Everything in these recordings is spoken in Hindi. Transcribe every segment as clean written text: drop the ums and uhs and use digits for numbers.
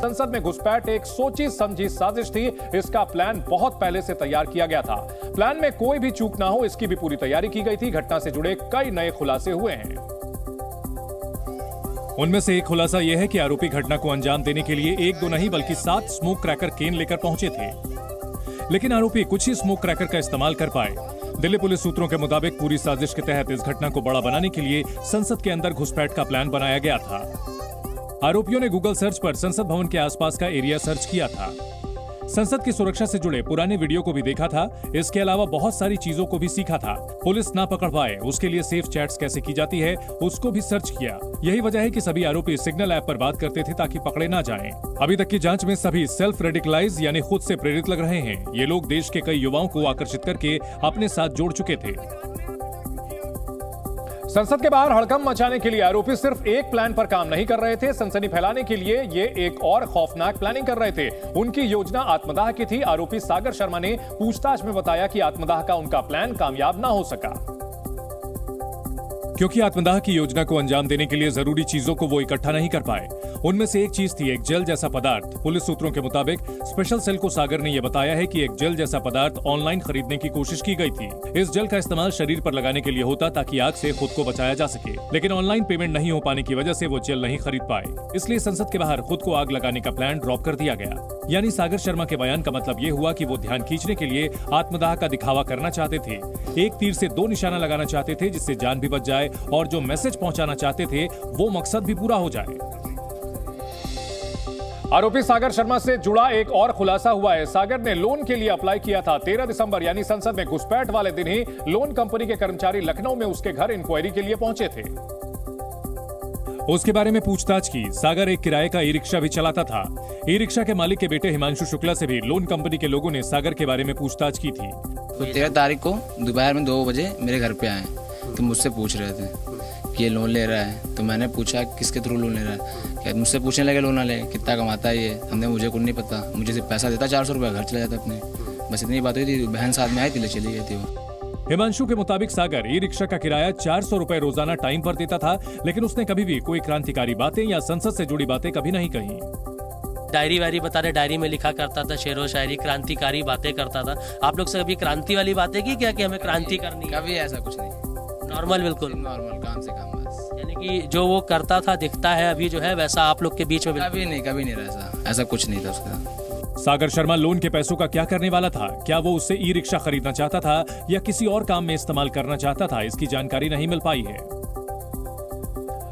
संसद में घुसपैठ एक सोची समझी साजिश थी। इसका प्लान बहुत पहले से तैयार किया गया था। प्लान में कोई भी चूक ना हो, इसकी भी पूरी तैयारी की गई थी। घटना से जुड़े कई नए खुलासे हुए हैं। उनमें से एक खुलासा यह है कि आरोपी घटना को अंजाम देने के लिए एक दो नहीं बल्कि 7 स्मोक क्रैकर केन लेकर पहुंचे थे, लेकिन आरोपी कुछ ही स्मोक क्रैकर का इस्तेमाल कर पाए। दिल्ली पुलिस सूत्रों के मुताबिक पूरी साजिश के तहत इस घटना को बड़ा बनाने के लिए संसद के अंदर घुसपैठ का प्लान बनाया गया था। आरोपियों ने गूगल सर्च पर संसद भवन के आसपास का एरिया सर्च किया था। संसद की सुरक्षा से जुड़े पुराने वीडियो को भी देखा था। इसके अलावा बहुत सारी चीजों को भी सीखा था। पुलिस ना पकड़ पाए उसके लिए सेफ चैट्स कैसे की जाती है उसको भी सर्च किया। यही वजह है कि सभी आरोपी सिग्नल ऐप पर बात करते थे ताकि पकड़े ना जाएं। अभी तक की जांच में सभी सेल्फ रेडिकलाइज यानी खुद से प्रेरित लग रहे हैं। ये लोग देश के कई युवाओं को आकर्षित करके अपने साथ जोड़ चुके थे। संसद के बाहर हड़कंप मचाने के लिए आरोपी सिर्फ एक प्लान पर काम नहीं कर रहे थे। सनसनी फैलाने के लिए ये एक और खौफनाक प्लानिंग कर रहे थे। उनकी योजना आत्मदाह की थी। आरोपी सागर शर्मा ने पूछताछ में बताया कि आत्मदाह का उनका प्लान कामयाब ना हो सका, क्योंकि आत्मदाह की योजना को अंजाम देने के लिए जरूरी चीजों को वो इकट्ठा नहीं कर पाए। उनमें से एक चीज थी एक जेल जैसा पदार्थ। पुलिस सूत्रों के मुताबिक स्पेशल सेल को सागर ने यह बताया है कि एक जेल जैसा पदार्थ ऑनलाइन खरीदने की कोशिश की गई थी। इस जेल का इस्तेमाल शरीर पर लगाने के लिए होता ताकि आग से खुद को बचाया जा सके, लेकिन ऑनलाइन पेमेंट नहीं हो पाने की वजह से वो जेल नहीं खरीद पाए। इसलिए संसद के बाहर खुद को आग लगाने का प्लान ड्रॉप कर दिया गया। यानी सागर शर्मा के बयान का मतलब ये हुआ कि वो ध्यान खींचने के लिए आत्मदाह का दिखावा करना चाहते थे। एक तीर से 2 निशाना लगाना चाहते थे, जिससे जान भी बच जाए और जो मैसेज पहुंचाना चाहते थे वो मकसद भी पूरा हो जाए। आरोपी सागर शर्मा से जुड़ा एक और खुलासा हुआ है। सागर ने लोन के लिए अप्लाई किया था। 13 दिसंबर यानी संसद में घुसपैठ वाले दिन ही लोन कंपनी के कर्मचारी लखनऊ में उसके घर इंक्वायरी के लिए पहुंचे थे। उसके बारे में पूछताछ की। सागर एक किराए का ई रिक्शा भी चलाता था। ई रिक्शा के मालिक के बेटे हिमांशु शुक्ला से भी लोन कंपनी के लोगों ने सागर के बारे में पूछताछ की थी। तो 13 तारीख को दोपहर में 2 बजे मेरे घर पे आए तो मुझसे पूछ रहे थे कि ये लोन ले रहा है। तो मैंने पूछा किसके थ्रू लोन ले रहा है। क्या मुझसे पूछने लगे लोन वाले कितना कमाता है ये। हमने मुझे कुछ नहीं पता, मुझे सिर्फ पैसा देता 400 रुपया, घर चला जाता अपने। बस इतनी बात हुई थी। बहन साथ में आई थी, ले चली गई थी वो। हिमांशु के मुताबिक सागर ई रिक्शा का किराया 400 रुपए रोजाना टाइम पर देता था, लेकिन उसने कभी भी कोई क्रांतिकारी बातें या संसद से जुड़ी बातें कभी नहीं कही। डायरी वायरी बता रहे, डायरी में लिखा करता था, शेर व शायरी, क्रांतिकारी बातें करता था। आप लोग से कभी क्रांति वाली बातें की क्या कि हमें क्रांति करनी? कभी ऐसा कुछ नहीं, नॉर्मल, बिल्कुल नॉर्मल काम से काम बस। यानी कि जो वो करता था दिखता है अभी जो है वैसा आप लोग के बीच में कभी नहीं रहा। ऐसा कुछ नहीं था उसका। सागर शर्मा लोन के पैसों का क्या करने वाला था? क्या वो उससे ई रिक्शा खरीदना चाहता था या किसी और काम में इस्तेमाल करना चाहता था? इसकी जानकारी नहीं मिल पाई है।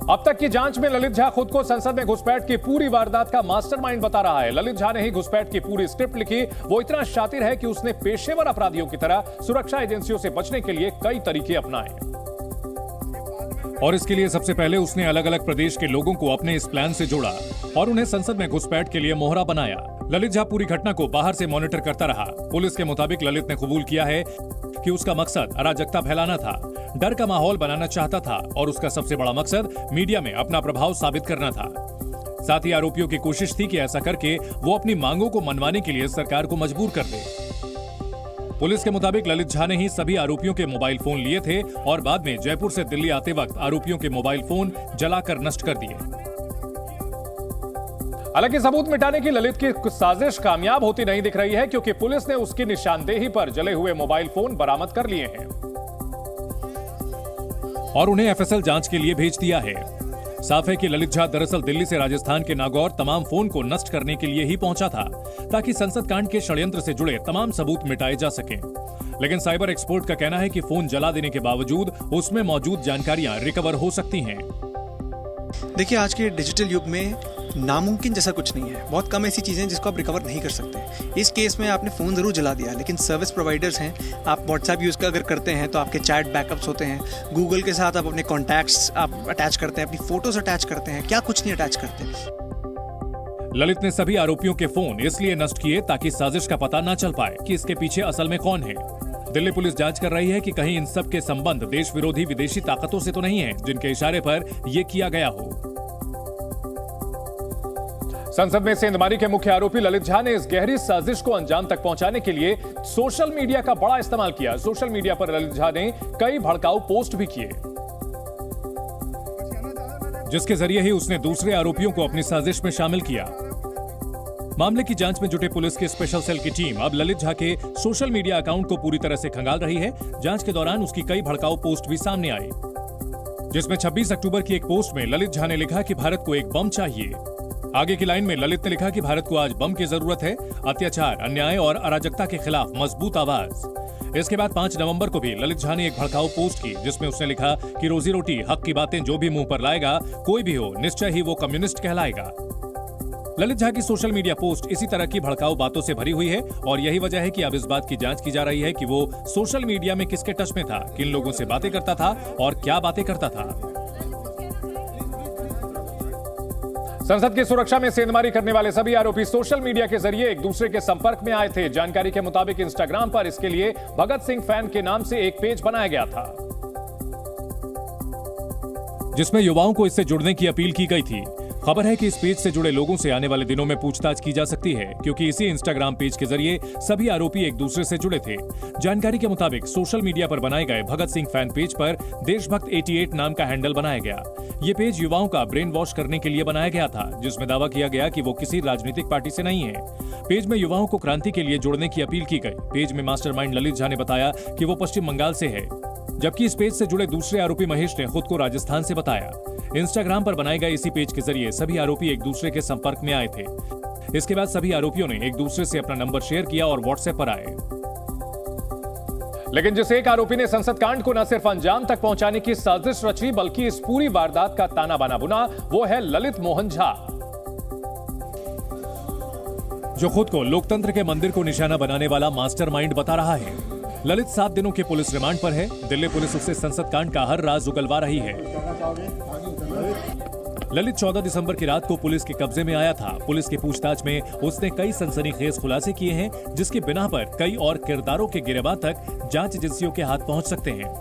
अब तक की जांच में ललित झा खुद को संसद में घुसपैठ की पूरी वारदात का मास्टरमाइंड बता रहा है। ललित झा ने ही घुसपैठ की पूरी स्क्रिप्ट लिखी। वो इतना शातिर है कि उसने पेशेवर अपराधियों की तरह सुरक्षा एजेंसियों से बचने के लिए कई तरीके अपनाए, और इसके लिए सबसे पहले उसने अलग अलग प्रदेश के लोगों को अपने इस प्लान से जोड़ा और उन्हें संसद में घुसपैठ के लिए मोहरा बनाया। ललित झा पूरी घटना को बाहर से मॉनिटर करता रहा। पुलिस के मुताबिक ललित ने कबूल किया है कि उसका मकसद अराजकता फैलाना था, डर का माहौल बनाना चाहता था और उसका सबसे बड़ा मकसद मीडिया में अपना प्रभाव साबित करना था। साथ ही आरोपियों की कोशिश थी कि ऐसा करके वो अपनी मांगों को मनवाने के लिए सरकार को मजबूर कर दे। पुलिस के मुताबिक ललित झा ने ही सभी आरोपियों के मोबाइल फोन लिए थे और बाद में जयपुर से दिल्ली आते वक्त आरोपियों के मोबाइल फोन जलाकर नष्ट कर दिए। हालांकि सबूत मिटाने की ललित की साजिश कामयाब होती नहीं दिख रही है, क्योंकि पुलिस ने उसकी निशानदेही पर जले हुए मोबाइल फोन बरामद कर लिए हैं और उन्हें एफएसएल जांच के लिए भेज दिया है। साफ है कि ललित झा दरअसल दिल्ली से राजस्थान के नागौर तमाम फोन को नष्ट करने के लिए ही पहुंचा था, ताकि संसद कांड के षड्यंत्र से जुड़े तमाम सबूत मिटाए जा सकें। लेकिन साइबर एक्सपर्ट का कहना है कि फोन जला देने के बावजूद उसमें मौजूद जानकारियां रिकवर हो सकती हैं। देखिए, आज के डिजिटल युग में नामुमकिन जैसा कुछ नहीं है। बहुत कम ऐसी चीज़ें हैं जिसको आप रिकवर नहीं कर सकते। इस केस में आपने फ़ोन ज़रूर जला दिया, लेकिन सर्विस प्रोवाइडर्स हैं, आप व्हाट्सएप यूज़ अगर करते हैं तो आपके चैट बैकअप्स होते हैं। गूगल के साथ आप अपने कॉन्टैक्ट्स आप अटैच करते हैं, अपनी फोटोज अटैच करते हैं, क्या कुछ नहीं अटैच करते। ललित ने सभी आरोपियों के फोन इसलिए नष्ट किए ताकि साजिश का पता न चल पाए कि इसके पीछे असल में कौन है। दिल्ली पुलिस जांच कर रही है कि कहीं इन सब के संबंध देश विरोधी विदेशी ताकतों से तो नहीं है, जिनके इशारे पर यह किया गया हो। संसद में सेंधमारी के मुख्य आरोपी ललित झा ने इस गहरी साजिश को अंजाम तक पहुंचाने के लिए सोशल मीडिया का बड़ा इस्तेमाल किया। सोशल मीडिया पर ललित झा ने कई भड़काऊ पोस्ट भी किए, जिसके जरिए ही उसने दूसरे आरोपियों को अपनी साजिश में शामिल किया। मामले की जांच में जुटे पुलिस की स्पेशल सेल की टीम अब ललित झा के सोशल मीडिया अकाउंट को पूरी तरह से खंगाल रही है। जांच के दौरान उसकी कई भड़काऊ पोस्ट भी सामने आई, जिसमें 26 अक्टूबर की एक पोस्ट में ललित झा ने लिखा कि भारत को एक बम चाहिए। आगे की लाइन में ललित ने लिखा कि भारत को आज बम की जरूरत है, अत्याचार, अन्याय और अराजकता के खिलाफ मजबूत आवाज। इसके बाद 5 नवंबर को भी ललित झा ने एक भड़काऊ पोस्ट की, जिसमें उसने लिखा कि रोजी रोटी, हक की बातें जो भी मुंह पर लाएगा, कोई भी हो, निश्चय ही वो कम्युनिस्ट कहलाएगा। ललित झा की सोशल मीडिया पोस्ट इसी तरह की भड़काऊ बातों से भरी हुई है और यही वजह है कि अब इस बात की जांच की जा रही है कि वो सोशल मीडिया में किसके टच में था, किन लोगों से बातें करता था और क्या बातें करता था। संसद की सुरक्षा में सेंधमारी करने वाले सभी आरोपी सोशल मीडिया के जरिए एक दूसरे के संपर्क में आए थे। जानकारी के मुताबिक इंस्टाग्राम पर इसके लिए भगत सिंह फैन के नाम से एक पेज बनाया गया था, जिसमें युवाओं को इससे जुड़ने की अपील की गई थी। खबर है कि इस पेज से जुड़े लोगों से आने वाले दिनों में पूछताछ की जा सकती है, क्योंकि इसी इंस्टाग्राम पेज के जरिए सभी आरोपी एक दूसरे से जुड़े थे। जानकारी के मुताबिक सोशल मीडिया पर बनाए गए भगत सिंह फैन पेज पर देशभक्त 88 नाम का हैंडल बनाया गया। ये पेज युवाओं का ब्रेन वॉश करने के लिए बनाया गया था, जिसमें दावा किया गया कि वो किसी राजनीतिक पार्टी से नहीं है। पेज में युवाओं को क्रांति के लिए जोड़ने की अपील की गई। पेज में मास्टरमाइंड ललित झा ने बताया कि वो पश्चिम बंगाल से है, जबकि इस पेज से जुड़े दूसरे आरोपी महेश ने खुद को राजस्थान से बताया। इंस्टाग्राम पर बनाए गए इसी पेज के जरिए सभी आरोपी एक दूसरे के संपर्क में आए थे। इसके बाद सभी आरोपियों ने एक दूसरे से अपना नंबर शेयर किया और व्हाट्सएप पर आए। लेकिन जिस एक आरोपी ने संसद कांड को न सिर्फ अंजाम तक पहुंचाने की साजिश रची, बल्कि इस पूरी वारदात का ताना बाना बुना, वो है ललित मोहन झा, जो खुद को लोकतंत्र के मंदिर को निशाना बनाने वाला मास्टरमाइंड बता रहा है। ललित 7 दिनों के पुलिस रिमांड पर है। दिल्ली पुलिस उससे संसद कांड का हर राज उगलवा रही है। ललित 14 दिसंबर की रात को पुलिस के कब्जे में आया था। पुलिस की पूछताछ में उसने कई सनसनीखेज खुलासे किए हैं, जिसकी बिना पर कई और किरदारों के गिरबान तक जांच एजेंसियों के हाथ पहुंच सकते हैं।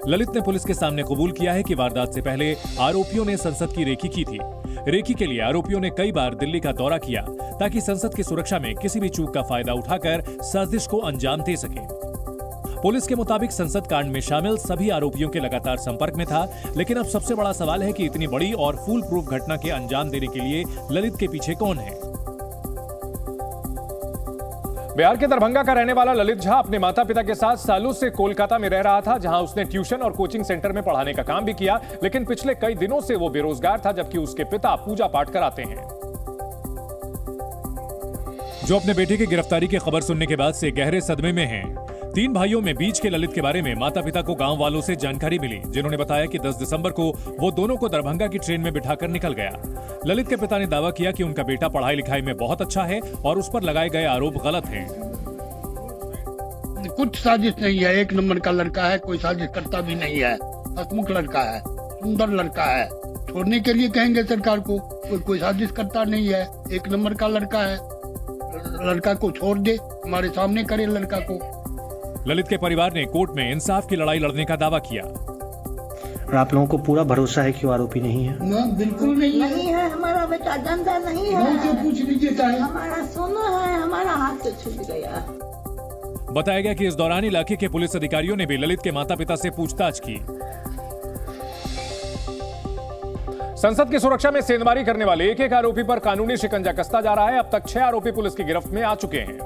ललित ने पुलिस के सामने कबूल किया है कि वारदात से पहले आरोपियों ने संसद की रेकी की थी। रेकी के लिए आरोपियों ने कई बार दिल्ली का दौरा किया, ताकि संसद की सुरक्षा में किसी भी चूक का फायदा उठाकर साजिश को अंजाम दे सके। पुलिस के मुताबिक संसद कांड में शामिल सभी आरोपियों के लगातार संपर्क में था, लेकिन अब सबसे बड़ा सवाल है कि इतनी बड़ी और फूल प्रूफ घटना के अंजाम देने के लिए ललित के पीछे कौन है। बिहार के दरभंगा का रहने वाला ललित झा अपने माता पिता के साथ सालों से कोलकाता में रह रहा था, जहां उसने ट्यूशन और कोचिंग सेंटर में पढ़ाने का काम भी किया। लेकिन पिछले कई दिनों से वो बेरोजगार था, जबकि उसके पिता पूजा पाठ कराते हैं। जो अपने बेटे की गिरफ्तारी की खबर सुनने के बाद से गहरे सदमे में हैं। 3 भाइयों में बीच के ललित के बारे में माता पिता को गांव वालों से जानकारी मिली, जिन्होंने बताया कि 10 दिसंबर को वो दोनों को दरभंगा की ट्रेन में बिठाकर निकल गया। ललित के पिता ने दावा किया कि उनका बेटा पढ़ाई लिखाई में बहुत अच्छा है और उस पर लगाए गए आरोप गलत हैं। कुछ साजिश नहीं है, 1 नंबर का लड़का है, कोई साजिश करता भी नहीं है, हसमुख लड़का है, सुंदर लड़का है। छोड़ने के लिए कहेंगे सरकार को, कोई साजिश करता नहीं है, 1 नंबर का लड़का है, लड़का को छोड़ दे, हमारे सामने करे लड़का को। ललित के परिवार ने कोर्ट में इंसाफ की लड़ाई लड़ने का दावा किया। और आप लोगों को पूरा भरोसा है कि वो आरोपी नहीं है? ना, बिल्कुल नहीं है। हमारा बेटा गंदा नहीं है। पूछ लीजिए चाहे। हमारा सोना है, हमारा हाथ से छूट गया। बताया गया कि इस दौरान इलाके के पुलिस अधिकारियों ने भी ललित के माता पिता से पूछताछ की। संसद की सुरक्षा में सेंधमारी करने वाले एक आरोपी पर कानूनी शिकंजा कसता जा रहा है। अब तक 6 आरोपी पुलिस की गिरफ्त में आ चुके हैं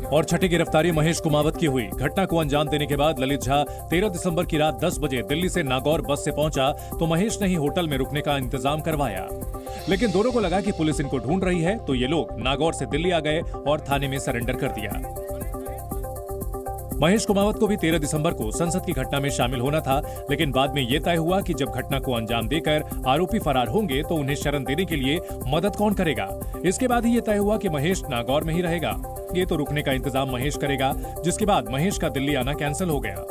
और छठी गिरफ्तारी महेश कुमावत की हुई। घटना को अंजाम देने के बाद ललित झा 13 दिसंबर की रात 10 बजे दिल्ली से नागौर बस से पहुंचा तो महेश ने ही होटल में रुकने का इंतजाम करवाया। लेकिन दोनों को लगा कि पुलिस इनको ढूंढ रही है, तो ये लोग नागौर से दिल्ली आ गए और थाने में सरेंडर कर दिया। महेश कुमावत को भी 13 दिसंबर को संसद की घटना में शामिल होना था, लेकिन बाद में यह तय हुआ कि जब घटना को अंजाम देकर आरोपी फरार होंगे तो उन्हें शरण देने के लिए मदद कौन करेगा। इसके बाद ही यह तय हुआ कि महेश नागौर में ही रहेगा। ये तो रुकने का इंतजाम महेश करेगा, जिसके बाद महेश का दिल्ली आना कैंसिल हो गया।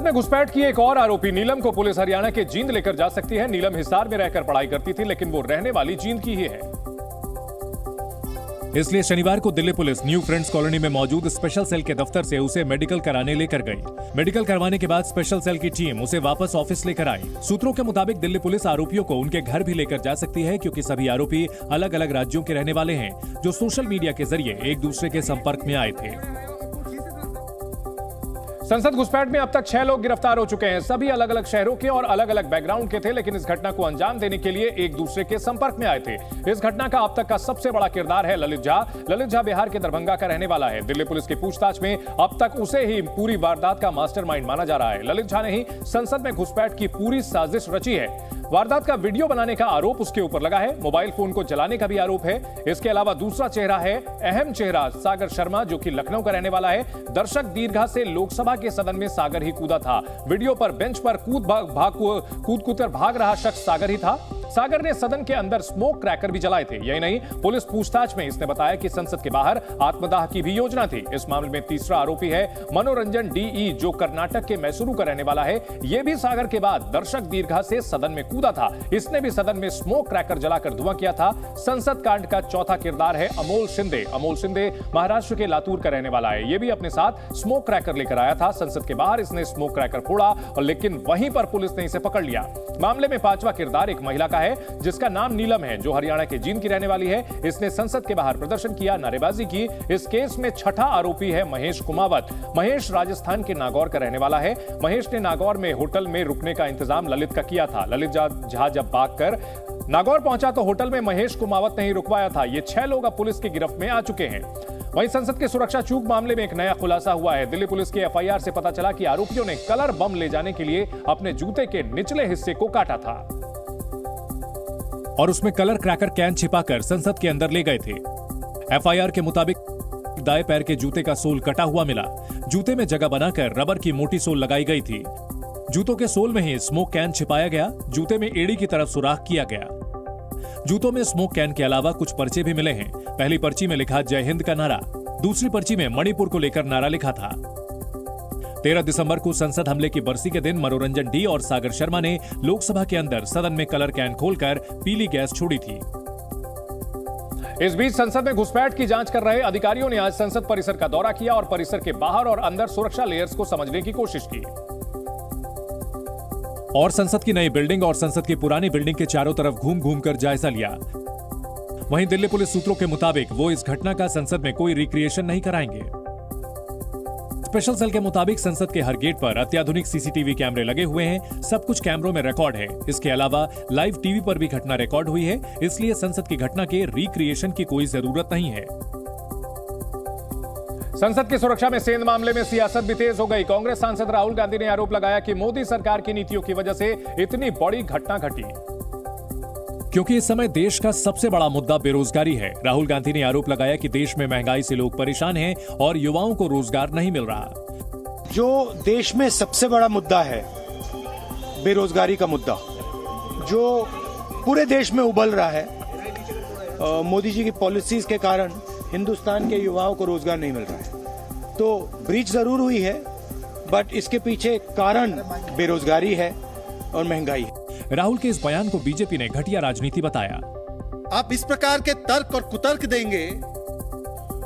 में घुसपैठ की एक और आरोपी नीलम को पुलिस हरियाणा के जींद लेकर जा सकती है। नीलम हिसार में रहकर पढ़ाई करती थी, लेकिन वो रहने वाली जींद की ही है। इसलिए शनिवार को Delhi police new friends colony में मौजूद स्पेशल सेल के दफ्तर से उसे मेडिकल कराने लेकर गई। मेडिकल करवाने के बाद स्पेशल सेल की टीम उसे वापस ऑफिस लेकर आई। सूत्रों के मुताबिक दिल्ली पुलिस आरोपियों को उनके घर भी लेकर जा सकती है, क्योंकि सभी आरोपी अलग अलग राज्यों के रहने वाले हैं, जो सोशल मीडिया के जरिए एक दूसरे के संपर्क में आए थे। संसद घुसपैठ में अब तक 6 लोग गिरफ्तार हो चुके हैं। सभी अलग अलग शहरों के और अलग अलग बैकग्राउंड के थे, लेकिन इस घटना को अंजाम देने के लिए एक दूसरे के संपर्क में आए थे। इस घटना का अब तक का सबसे बड़ा किरदार है ललित झा। ललित झा बिहार के दरभंगा का रहने वाला है। दिल्ली पुलिस की पूछताछ में अब तक उसे ही पूरी वारदात का मास्टरमाइंड माना जा रहा है। ललित झा ने ही संसद में घुसपैठ की पूरी साजिश रची है। वारदात का वीडियो बनाने का आरोप उसके ऊपर लगा है। मोबाइल फोन को जलाने का भी आरोप है। इसके अलावा दूसरा चेहरा है अहम चेहरा सागर शर्मा, जो कि लखनऊ का रहने वाला है। दर्शक दीर्घा से लोकसभा के सदन में सागर ही कूदा था। वीडियो पर बेंच पर कूद कर भाग रहा शख्स सागर ही था। सागर ने सदन के अंदर स्मोक क्रैकर भी जलाए थे। यही नहीं, पुलिस पूछताछ में इसने बताया कि संसद के बाहर आत्मदाह की भी योजना थी। इस मामले में तीसरा आरोपी है मनोरंजन डीई, जो कर्नाटक के मैसूरू का रहने वाला है। यह भी सागर के बाद दर्शक दीर्घा से सदन में कूदा था। इसने भी सदन में स्मोक क्रैकर जलाकर धुआं किया था। संसद कांड का चौथा किरदार है अमोल शिंदे। अमोल शिंदे महाराष्ट्र के लातूर का रहने वाला है। यह भी अपने साथ स्मोक क्रैकर लेकर आया था। संसद के बाहर इसने स्मोक क्रैकर फोड़ा, और लेकिन वहीं पर पुलिस ने इसे पकड़ लिया। मामले में पांचवा किरदार एक महिला का है, जिसका नाम नीलम है, जो हरियाणा के जींद की रहने वाली है। इसने संसद के बाहर प्रदर्शन किया, नारेबाजी की। इस केस में छठा आरोपी है महेश कुमावत। महेश राजस्थान के नागौर का रहने वाला है। महेश ने नागौर में होटल में रुकने का इंतजाम ललित का किया था। ललित झा जब भागकर नागौर पहुंचा तो होटल में महेश कुमावत ने ही रुकवाया था। ये 6 लोग अब पुलिस की गिरफ्त में आ चुके हैं। वहीं संसद के सुरक्षा चूक मामले में एक नया खुलासा हुआ है। दिल्ली पुलिस की एफआईआर से पता चला कि आरोपियों ने कलर बम ले जाने के लिए अपने जूते के निचले हिस्से को काटा था और उसमें कलर क्रैकर कैन छिपाकर संसद के अंदर ले गए थे। एफआईआर के मुताबिक दाएं पैर के जूते का सोल कटा हुआ मिला। जूते में जगह बनाकर रबर की मोटी सोल लगाई गई थी। जूतों के सोल में ही स्मोक कैन छिपाया गया। जूते में एड़ी की तरफ सुराख किया गया। जूतों में स्मोक कैन के अलावा कुछ पर्चे भी मिले हैं। पहली पर्ची में लिखा जय हिंद का नारा, दूसरी पर्ची में मणिपुर को लेकर नारा लिखा था। 13 दिसंबर को संसद हमले की बरसी के दिन मनोरंजन डी और सागर शर्मा ने लोकसभा के अंदर सदन में कलर कैन खोलकर पीली गैस छोड़ी थी। इस बीच संसद में घुसपैठ की जांच कर रहे अधिकारियों ने आज संसद परिसर का दौरा किया और परिसर के बाहर और अंदर सुरक्षा लेयर्स को समझने की कोशिश की और संसद की नई बिल्डिंग और संसद की पुरानी बिल्डिंग के चारों तरफ घूम घूम कर जायजा लिया। वहीं दिल्ली पुलिस सूत्रों के मुताबिक वो इस घटना का संसद में कोई रिक्रिएशन नहीं कराएंगे। स्पेशल सेल के मुताबिक संसद के हर गेट पर अत्याधुनिक सीसीटीवी कैमरे लगे हुए हैं। सब कुछ कैमरों में रिकॉर्ड है। इसके अलावा लाइव टीवी पर भी घटना रिकॉर्ड हुई है, इसलिए संसद की घटना के रिक्रिएशन की कोई जरूरत नहीं है। संसद की सुरक्षा में सेंध मामले में सियासत भी तेज हो गई। कांग्रेस सांसद राहुल गांधी ने आरोप लगाया कि मोदी सरकार की नीतियों की वजह से इतनी बड़ी घटना घटी, क्योंकि इस समय देश का सबसे बड़ा मुद्दा बेरोजगारी है। राहुल गांधी ने आरोप लगाया कि देश में महंगाई से लोग परेशान हैं और युवाओं को रोजगार नहीं मिल रहा। जो देश में सबसे बड़ा मुद्दा है, बेरोजगारी का मुद्दा, जो पूरे देश में उबल रहा है, मोदी जी की पॉलिसीज के कारण हिंदुस्तान के युवाओं को रोजगार नहीं मिल रहा है। तो ब्रीच जरूर हुई है, बट इसके पीछे कारण बेरोजगारी है और महंगाई है। राहुल के इस बयान को बीजेपी ने घटिया राजनीति बताया। आप इस प्रकार के तर्क और कुतर्क देंगे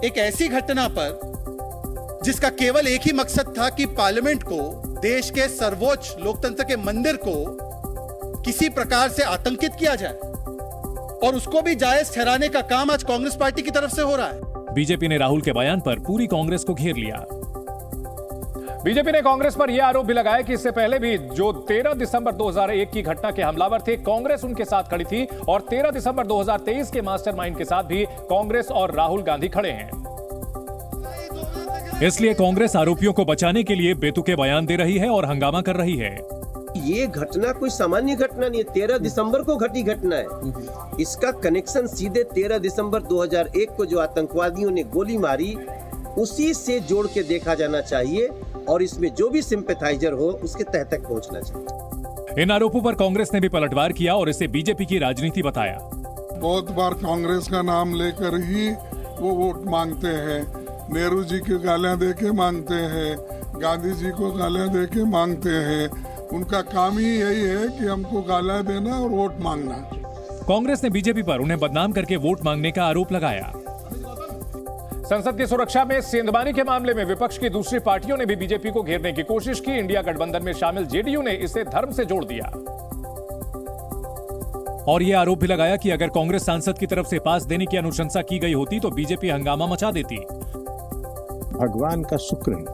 एक ऐसी घटना पर जिसका केवल एक ही मकसद था कि पार्लियामेंट को, देश के सर्वोच्च लोकतंत्र के मंदिर को किसी प्रकार से आतंकित किया जाए, और उसको भी जायज ठहराने का काम आज कांग्रेस पार्टी की तरफ से हो रहा है। बीजेपी ने राहुल के बयान पर पूरी कांग्रेस को घेर लिया। बीजेपी ने कांग्रेस पर यह आरोप भी लगाया कि इससे पहले भी जो 13 दिसंबर 2001 की घटना के हमलावर थे, कांग्रेस उनके साथ खड़ी थी और 13 दिसंबर 2023 के मास्टरमाइंड के साथ भी कांग्रेस और राहुल गांधी खड़े हैं। इसलिए कांग्रेस आरोपियों को बचाने के लिए बेतुके बयान दे रही है और हंगामा कर रही है। ये घटना कोई सामान्य घटना नहीं है, 13 दिसंबर को घटी घटना है। इसका कनेक्शन सीधे 13 दिसंबर 2001 को जो आतंकवादियों ने गोली मारी, उसी से जोड़ के देखा जाना चाहिए और इसमें जो भी सिंपैथाइजर हो उसके तह तक पहुंचना चाहिए। इन आरोपों पर कांग्रेस ने भी पलटवार किया और इसे बीजेपी की राजनीति बताया। बहुत बार कांग्रेस का नाम लेकर ही वो वोट मांगते हैं। नेहरू जी की गालियां देके मांगते हैं, गांधी जी को गालियां देके मांगते हैं। उनका काम ही यही है कि हमको गालियां देना और वोट मांगना। कांग्रेस ने बीजेपी पर उन्हें बदनाम करके वोट मांगने का आरोप लगाया। संसद की सुरक्षा में सेंधमानी के मामले में विपक्ष की दूसरी पार्टियों ने भी बीजेपी को घेरने की कोशिश की। इंडिया गठबंधन में शामिल जेडीयू ने इसे धर्म से जोड़ दिया और यह आरोप भी लगाया कि अगर कांग्रेस सांसद की तरफ से पास देने की अनुशंसा की गई होती तो बीजेपी हंगामा मचा देती। भगवान का शुक्र है,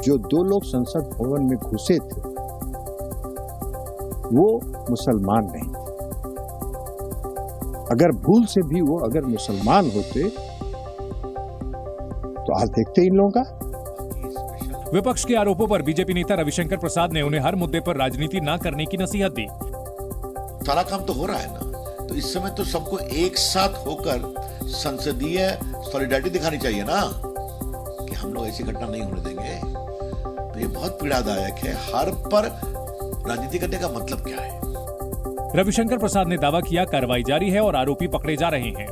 जो 2 लोग संसद भवन में घुसे थे वो मुसलमान नहीं थे। अगर भूल से भी वो अगर मुसलमान होते तो आज देखते इन लोगों का। विपक्ष के आरोपों पर बीजेपी नेता रविशंकर प्रसाद ने उन्हें हर मुद्दे पर राजनीति न करने की नसीहत दी। सारा काम तो हो रहा है ना, तो इस समय तो सबको एक साथ होकर संसदीय सॉलिडारिटी दिखानी चाहिए ना कि हम लोग ऐसी घटना नहीं होने देंगे। तो ये बहुत पीड़ादायक है। हर पर राजनीति करने का मतलब क्या है? रविशंकर प्रसाद ने दावा किया कार्रवाई जारी है और आरोपी पकड़े जा रहे हैं।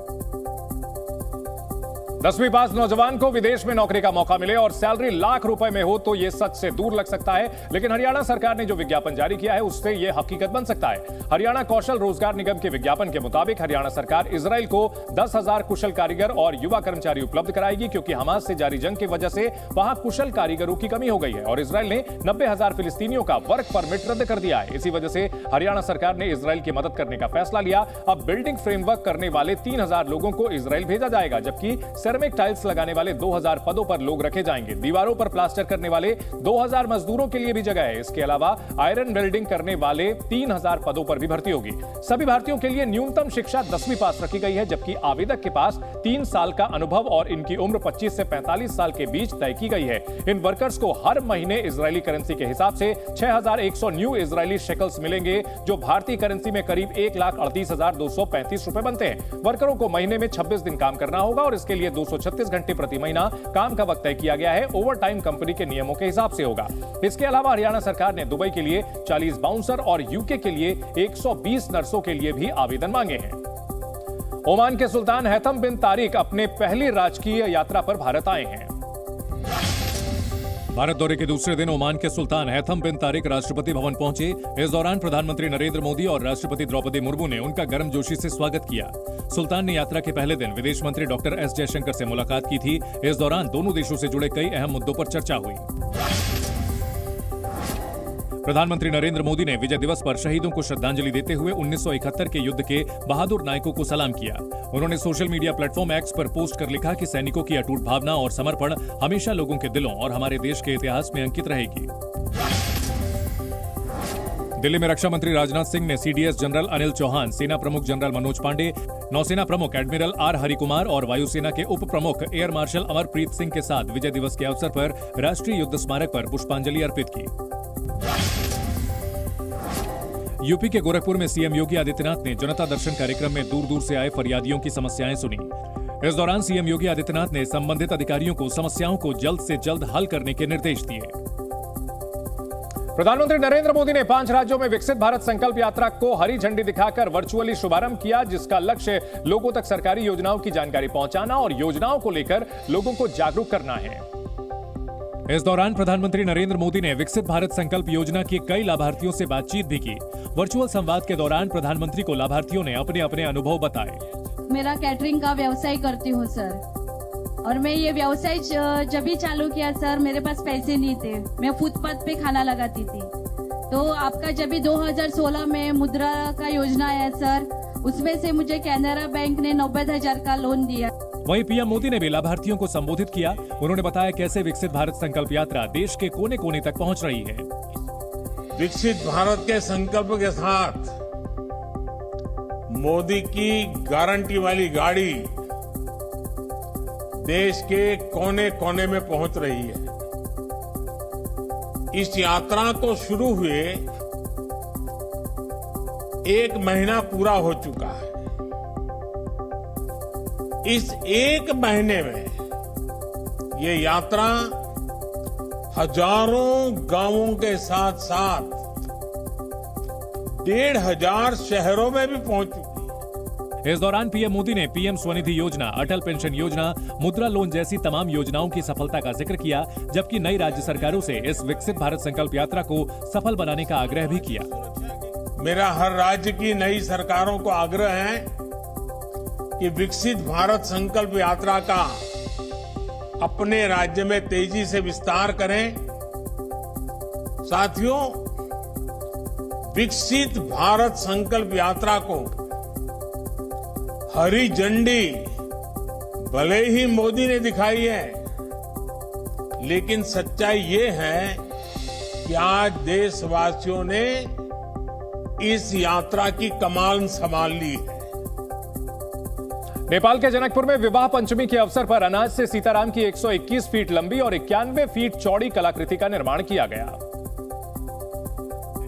10वीं पास नौजवान को विदेश में नौकरी का मौका मिले और सैलरी लाख रुपए में हो तो यह सच से दूर लग सकता है, लेकिन हरियाणा सरकार ने जो विज्ञापन जारी किया है उससे यह हकीकत बन सकता है। हरियाणा कौशल रोजगार निगम के विज्ञापन के मुताबिक हरियाणा सरकार इजराइल को 10,000 कुशल कारीगर और युवा कर्मचारी उपलब्ध कराएगी, क्योंकि हमास से जारी जंग की वजह से वहां कुशल कारीगरों की कमी हो गई है और इजराइल ने 90,000 फिलिस्तीनियों का वर्क परमिट रद्द कर दिया है। इसी वजह से हरियाणा सरकार ने इजराइल की मदद करने का फैसला लिया। अब बिल्डिंग फ्रेमवर्क करने वाले 3,000 लोगों को इजराइल भेजा जाएगा, जबकि सेरेमिक टाइल्स लगाने वाले 2,000 पदों पर लोग रखे जाएंगे। दीवारों पर प्लास्टर करने वाले 2,000 मजदूरों के लिए भी जगह है। इसके अलावा आयरन वेल्डिंग करने वाले 3,000 पदों पर भी भर्ती होगी। सभी भारतीयों के लिए न्यूनतम शिक्षा 10वीं पास रखी गई है, जबकि आवेदक के पास 3 साल का अनुभव और इनकी उम्र 25 से 45 साल के बीच तय की गई है। इन वर्कर्स को हर महीने इजरायली करेंसी के हिसाब से 6,100 न्यू इजरायली शेकल्स मिलेंगे, जो भारतीय करेंसी में करीब 1,38,235 रुपए बनते हैं। वर्करों को महीने में 26 दिन काम करना होगा और इसके लिए 236 घंटे प्रति महीना काम का वक्त तय किया गया है। ओवर टाइम कंपनी के नियमों के हिसाब से होगा। इसके अलावा हरियाणा सरकार ने दुबई के लिए 40 बाउंसर और यूके के लिए 120 नर्सों के लिए भी आवेदन मांगे हैं। ओमान के सुल्तान हैथम बिन तारिक अपने पहली राजकीय यात्रा पर भारत आए हैं। भारत दौरे के दूसरे दिन ओमान के सुल्तान हैथम बिन तारिक राष्ट्रपति भवन पहुंचे। इस दौरान प्रधानमंत्री नरेंद्र मोदी और राष्ट्रपति द्रौपदी मुर्मू ने उनका गर्मजोशी से स्वागत किया। सुल्तान ने यात्रा के पहले दिन विदेश मंत्री डॉक्टर एस जयशंकर से मुलाकात की थी। इस दौरान दोनों देशों से जुड़े कई अहम मुद्दों पर चर्चा हुई। प्रधानमंत्री नरेंद्र मोदी ने विजय दिवस पर शहीदों को श्रद्धांजलि देते हुए 1971 के युद्ध के बहादुर नायकों को सलाम किया। उन्होंने सोशल मीडिया प्लेटफॉर्म एक्स पर पोस्ट कर लिखा कि सैनिकों की अटूट भावना और समर्पण हमेशा लोगों के दिलों और हमारे देश के इतिहास में अंकित रहेगी। दिल्ली में रक्षा मंत्री राजनाथ सिंह ने सीडीएस जनरल अनिल चौहान, सेना प्रमुख जनरल मनोज पांडे, नौसेना प्रमुख एडमिरल आर हरिकुमार और वायुसेना के उप प्रमुख एयर मार्शल अमरप्रीत सिंह के साथ विजय दिवस के अवसर पर राष्ट्रीय युद्ध स्मारक पर पुष्पांजलि अर्पित की। यूपी के गोरखपुर में सीएम योगी आदित्यनाथ ने जनता दर्शन कार्यक्रम में दूर दूर से आए फरियादियों की समस्याएं सुनी। इस दौरान सीएम योगी आदित्यनाथ ने संबंधित अधिकारियों को समस्याओं को जल्द से जल्द हल करने के निर्देश दिए। प्रधानमंत्री नरेंद्र मोदी ने 5 राज्यों में विकसित भारत संकल्प यात्रा को हरी झंडी दिखाकर वर्चुअली शुभारंभ किया, जिसका लक्ष्य लोगों तक सरकारी योजनाओं की जानकारी पहुंचाना और योजनाओं को लेकर लोगों को जागरूक करना है। इस दौरान प्रधानमंत्री नरेंद्र मोदी ने विकसित भारत संकल्प योजना के कई लाभार्थियों से बातचीत भी की। वर्चुअल संवाद के दौरान प्रधानमंत्री को लाभार्थियों ने अपने अपने अनुभव बताए। मेरा कैटरिंग का व्यवसाय करती हूँ सर, और मैं ये व्यवसाय जब भी चालू किया सर, मेरे पास पैसे नहीं थे, मैं फुटपाथ पे खाना लगाती थी। तो आपका जब भी 2016 में मुद्रा का योजना आया सर, उसमें से मुझे कैनरा बैंक ने 90,000 का लोन दिया। वहीं पीएम मोदी ने भी लाभार्थियों को संबोधित किया। उन्होंने बताया कैसे विकसित भारत संकल्प यात्रा देश के कोने कोने तक पहुंच रही है। विकसित भारत के संकल्प के साथ मोदी की गारंटी वाली गाड़ी देश के कोने कोने में पहुंच रही है। इस यात्रा को शुरू हुए 1 महीना पूरा हो चुका है। इस 1 महीने में ये यात्रा हजारों गांवों के साथ साथ 1,500 शहरों में भी पहुंच चुकी है। इस दौरान पीएम मोदी ने पीएम स्वनिधि योजना, अटल पेंशन योजना, मुद्रा लोन जैसी तमाम योजनाओं की सफलता का जिक्र किया, जबकि नई राज्य सरकारों से इस विकसित भारत संकल्प यात्रा को सफल बनाने का आग्रह भी किया। मेरा हर राज्य की नई सरकारों को आग्रह है कि विकसित भारत संकल्प यात्रा का अपने राज्य में तेजी से विस्तार करें। साथियों, विकसित भारत संकल्प यात्रा को हरी झंडी भले ही मोदी ने दिखाई है, लेकिन सच्चाई ये है कि आज देशवासियों ने इस यात्रा की कमान संभाल ली है। नेपाल के जनकपुर में विवाह पंचमी के अवसर पर अनाज से सीताराम की 121 फीट लंबी और 91 फीट चौड़ी कलाकृति का निर्माण किया गया।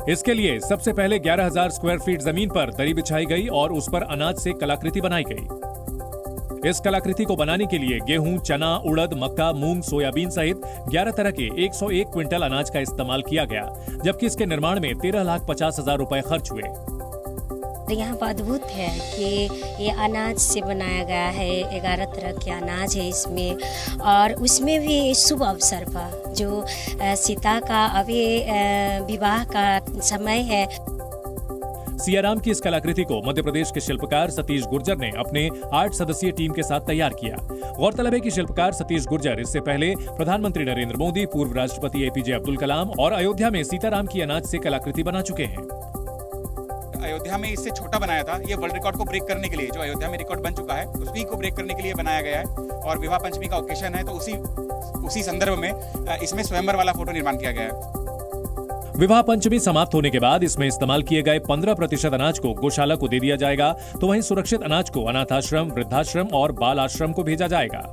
इसके लिए सबसे पहले 11,000 स्क्वायर फीट जमीन पर दरी बिछाई गई और उस पर अनाज से कलाकृति बनाई गई। इस कलाकृति को बनाने के लिए गेहूं, चना, उड़द, मक्का, मूंग, सोयाबीन सहित 11 तरह के 101 क्विंटल अनाज का इस्तेमाल किया गया, जबकि इसके निर्माण में 13,50,000 रुपए खर्च हुए। यहाँ पर अद्भुत है कि ये अनाज से बनाया गया है, 11 तरह के अनाज है इसमें, और उसमें भी शुभ अवसर पर जो सीता का अभी विवाह का समय है। सियाराम की इस कलाकृति को मध्य प्रदेश के शिल्पकार सतीश गुर्जर ने अपने 8 सदस्यीय टीम के साथ तैयार किया। गौरतलब है कि शिल्पकार सतीश गुर्जर इससे पहले प्रधानमंत्री नरेंद्र मोदी, पूर्व राष्ट्रपति एपीजे अब्दुल कलाम और अयोध्या में सीताराम की अनाज से कलाकृति बना चुके हैं। अयोध्या में इससे छोटा बनाया था, ये वर्ल्ड रिकॉर्ड को ब्रेक करने के लिए, जो अयोध्या में रिकॉर्ड बन चुका है उसी को ब्रेक करने के लिए बनाया गया है। और विवाह पंचमी का ओकेशन है तो उसी संदर्भ में इसमें स्वयंवर वाला फोटो निर्माण किया गया है। विवाह पंचमी समाप्त होने के बाद इसमें इस्तेमाल किए गए 15% अनाज को गौशाला को दे दिया जाएगा, तो वहीं सुरक्षित अनाज को अनाथाश्रम, वृद्धाश्रम और बाल आश्रम को भेजा जाएगा।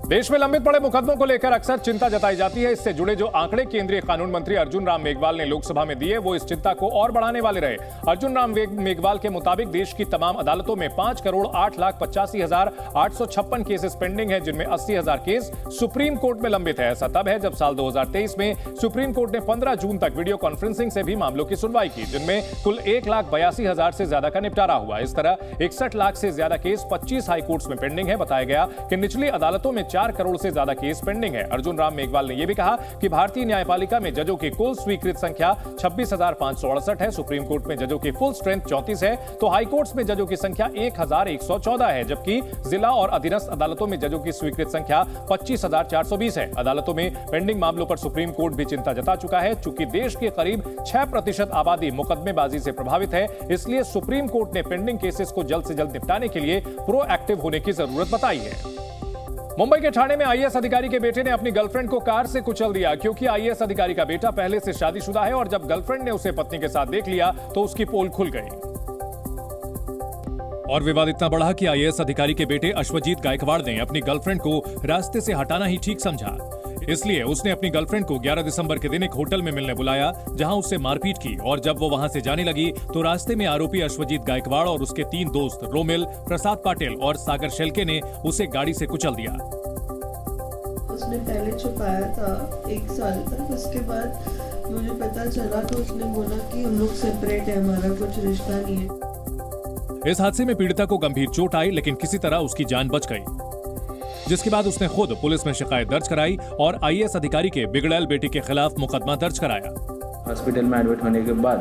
देश में लंबित पड़े मुकदमों को लेकर अक्सर चिंता जताई जाती है। इससे जुड़े जो आंकड़े केंद्रीय कानून मंत्री अर्जुन राम मेघवाल ने लोकसभा में दिए वो इस चिंता को और बढ़ाने वाले रहे। अर्जुन राम मेघवाल के मुताबिक देश की तमाम अदालतों में 5,08,85,856 केसेस पेंडिंग है, जिनमें 80,000 केस सुप्रीम कोर्ट में लंबित है। ऐसा तब है जब साल 2023 में सुप्रीम कोर्ट ने 15 जून तक वीडियो कॉन्फ्रेंसिंग से भी मामलों की सुनवाई की, जिनमें कुल 1,82,000 से ज्यादा का निपटारा हुआ। इस तरह 61 लाख से ज्यादा केस 25 हाई कोर्ट्स में पेंडिंग है। बताया गया कि निचली अदालतों में 4 करोड़ से ज्यादा केस पेंडिंग है। अर्जुन राम मेघवाल ने यह भी कहा कि भारतीय न्यायपालिका में जजों की कुल स्वीकृत संख्या 26,568 है। सुप्रीम कोर्ट में जजों की फुल स्ट्रेंथ 34 है, तो हाई कोर्ट्स में जजों की संख्या 1,114 है, जबकि जिला और अधीनस्थ अदालतों में जजों की स्वीकृत संख्या 25,420 है। अदालतों में पेंडिंग मामलों पर सुप्रीम कोर्ट भी चिंता जता चुका है। चूंकि देश के करीब 6% आबादी मुकदमेबाजी से प्रभावित है, इसलिए सुप्रीम कोर्ट ने पेंडिंग केसेस को जल्द से जल्द निपटाने के लिए प्रोएक्टिव होने की जरूरत बताई है। मुंबई के ठाणे में आईएएस अधिकारी के बेटे ने अपनी गर्लफ्रेंड को कार से कुचल दिया, क्योंकि आईएएस अधिकारी का बेटा पहले से शादीशुदा है और जब गर्लफ्रेंड ने उसे पत्नी के साथ देख लिया तो उसकी पोल खुल गई। और विवाद इतना बढ़ा कि आईएएस अधिकारी के बेटे अश्वजीत गायकवाड़ ने अपनी गर्लफ्रेंड को रास्ते से हटाना ही ठीक समझा। इसलिए उसने अपनी गर्लफ्रेंड को 11 दिसंबर के दिन एक होटल में मिलने बुलाया, जहां उससे मारपीट की। और जब वो वहां से जाने लगी तो रास्ते में आरोपी अश्वजीत गायकवाड़ और उसके 3 दोस्त रोमिल, प्रसाद पाटिल और सागर शेल्के ने उसे गाड़ी से कुचल दिया। उसने पहले छुपाया था 1 साल तक, उसके बाद मुझे पता चला तो उसने बोला कि हम लोग सेपरेट है, हमारा कुछ रिश्ता नहीं है। इस हादसे में पीड़िता को गंभीर चोट आई, लेकिन किसी तरह उसकी जान बच गई, जिसके बाद उसने खुद पुलिस में शिकायत दर्ज कराई और आईएएस अधिकारी के बिगड़ैल बेटे के खिलाफ मुकदमा दर्ज कराया। हॉस्पिटल में एडमिट होने के बाद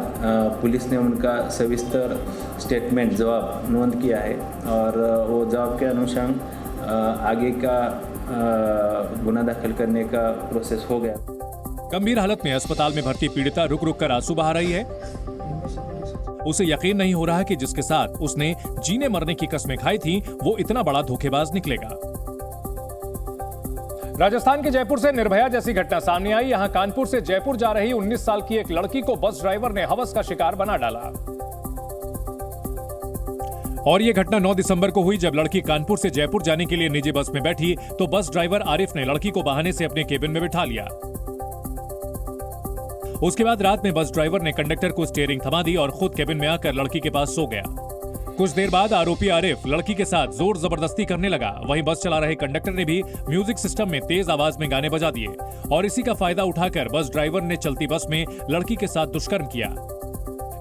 पुलिस ने उनका सविस्तर स्टेटमेंट जवाब नोंद किया है और वो जवाब के अनुसार आगे का गुना दाखिल करने का प्रोसेस हो गया। गंभीर हालत में अस्पताल में भर्ती पीड़िता रुक रुक कर आंसू बहा रही है। उसे यकीन नहीं हो रहा कि जिसके साथ उसने जीने मरने की कस्में खाई थी वो इतना बड़ा धोखेबाज निकलेगा। राजस्थान के जयपुर से निर्भया जैसी घटना सामने आई। यहां कानपुर से जयपुर जा रही 19 साल की एक लड़की को बस ड्राइवर ने हवस का शिकार बना डाला। और यह घटना 9 दिसंबर को हुई, जब लड़की कानपुर से जयपुर जाने के लिए निजी बस में बैठी तो बस ड्राइवर आरिफ ने लड़की को बहाने से अपने केबिन में बिठा लिया। उसके बाद रात में बस ड्राइवर ने कंडक्टर को स्टीयरिंग थमा दी और खुद केबिन में आकर लड़की के पास सो गया। कुछ देर बाद आरोपी आरिफ लड़की के साथ जोर जबरदस्ती करने लगा। वहीं बस चला रहे कंडक्टर ने भी म्यूजिक सिस्टम में तेज आवाज में गाने बजा दिए और इसी का फायदा उठाकर बस ड्राइवर ने चलती बस में लड़की के साथ दुष्कर्म किया।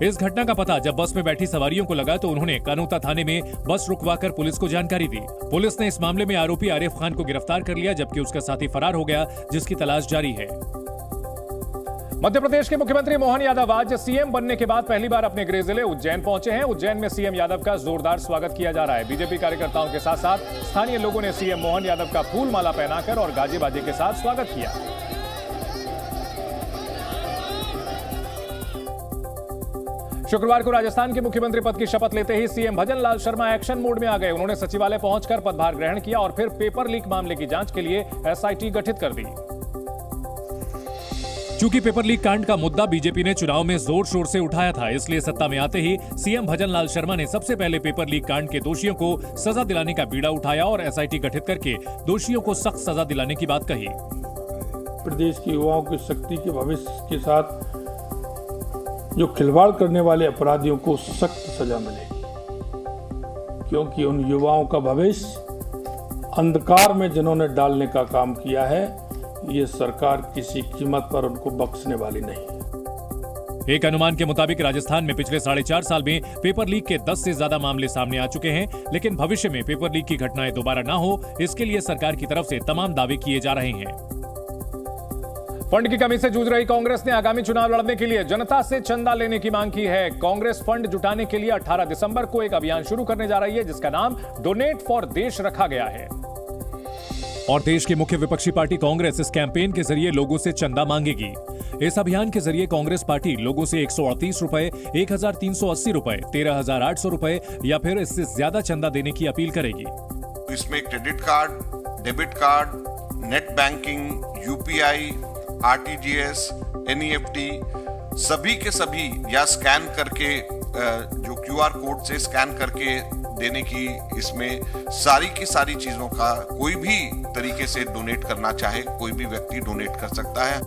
इस घटना का पता जब बस में बैठी सवारियों को लगा तो उन्होंने कानोता थाने में बस रुकवाकर पुलिस को जानकारी दी। पुलिस ने इस मामले में आरोपी आरिफ खान को गिरफ्तार कर लिया, जबकि उसका साथी फरार हो गया, जिसकी तलाश जारी है। मध्य प्रदेश के मुख्यमंत्री मोहन यादव आज सीएम बनने के बाद पहली बार अपने गृह जिले उज्जैन पहुंचे हैं। उज्जैन में सीएम यादव का जोरदार स्वागत किया जा रहा है। बीजेपी कार्यकर्ताओं के साथ साथ स्थानीय लोगों ने सीएम मोहन यादव का फूल माला पहनाकर और गाजे बाजे के साथ स्वागत किया। शुक्रवार को राजस्थान के मुख्यमंत्री पद की शपथ लेते ही सीएम भजन लाल शर्मा एक्शन मोड में आ गए। उन्होंने सचिवालय पहुंचकर पदभार ग्रहण किया और फिर पेपर लीक मामले की जांच के लिए एसआईटी गठित कर दी। चूंकि पेपर लीक कांड का मुद्दा बीजेपी ने चुनाव में जोर शोर से उठाया था, इसलिए सत्ता में आते ही सीएम भजन लाल शर्मा ने सबसे पहले पेपर लीक कांड के दोषियों को सजा दिलाने का बीड़ा उठाया और एसआईटी गठित करके दोषियों को सख्त सजा दिलाने की बात कही। प्रदेश के युवाओं की शक्ति के भविष्य के साथ जो खिलवाड़ करने वाले अपराधियों को सख्त सजा मिलेगी, क्योंकि उन युवाओं का भविष्य अंधकार में जिन्होंने डालने का काम किया है, ये सरकार किसी कीमत पर उनको बख्शने वाली नहीं। एक अनुमान के मुताबिक राजस्थान में पिछले 4.5 साल में पेपर लीक के 10 से ज्यादा मामले सामने आ चुके हैं, लेकिन भविष्य में पेपर लीक की घटनाएं दोबारा ना हो, इसके लिए सरकार की तरफ से तमाम दावे किए जा रहे हैं। फंड की कमी से जूझ रही कांग्रेस ने आगामी चुनाव लड़ने के लिए जनता से चंदा लेने की मांग की है। कांग्रेस फंड जुटाने के लिए 18 दिसंबर को एक अभियान शुरू करने जा रही है, जिसका नाम डोनेट फॉर देश रखा गया है। और देश की मुख्य विपक्षी पार्टी कांग्रेस इस कैंपेन के जरिए लोगों से चंदा मांगेगी। इस अभियान के जरिए कांग्रेस पार्टी लोगों से 138 रुपए, 1380 रुपए, 13800 रुपए या फिर इससे ज्यादा चंदा देने की अपील करेगी। इसमें credit card, debit card, net banking, UPI, RTGS, NEFT सभी के सभी या स्कैन करके जो क्यूआर कोड से स्कैन करके देने की, इसमें सारी की सारी चीजों का कोई भी तरीके से डोनेट करना चाहे कोई भी व्यक्ति डोनेट कर सकता है।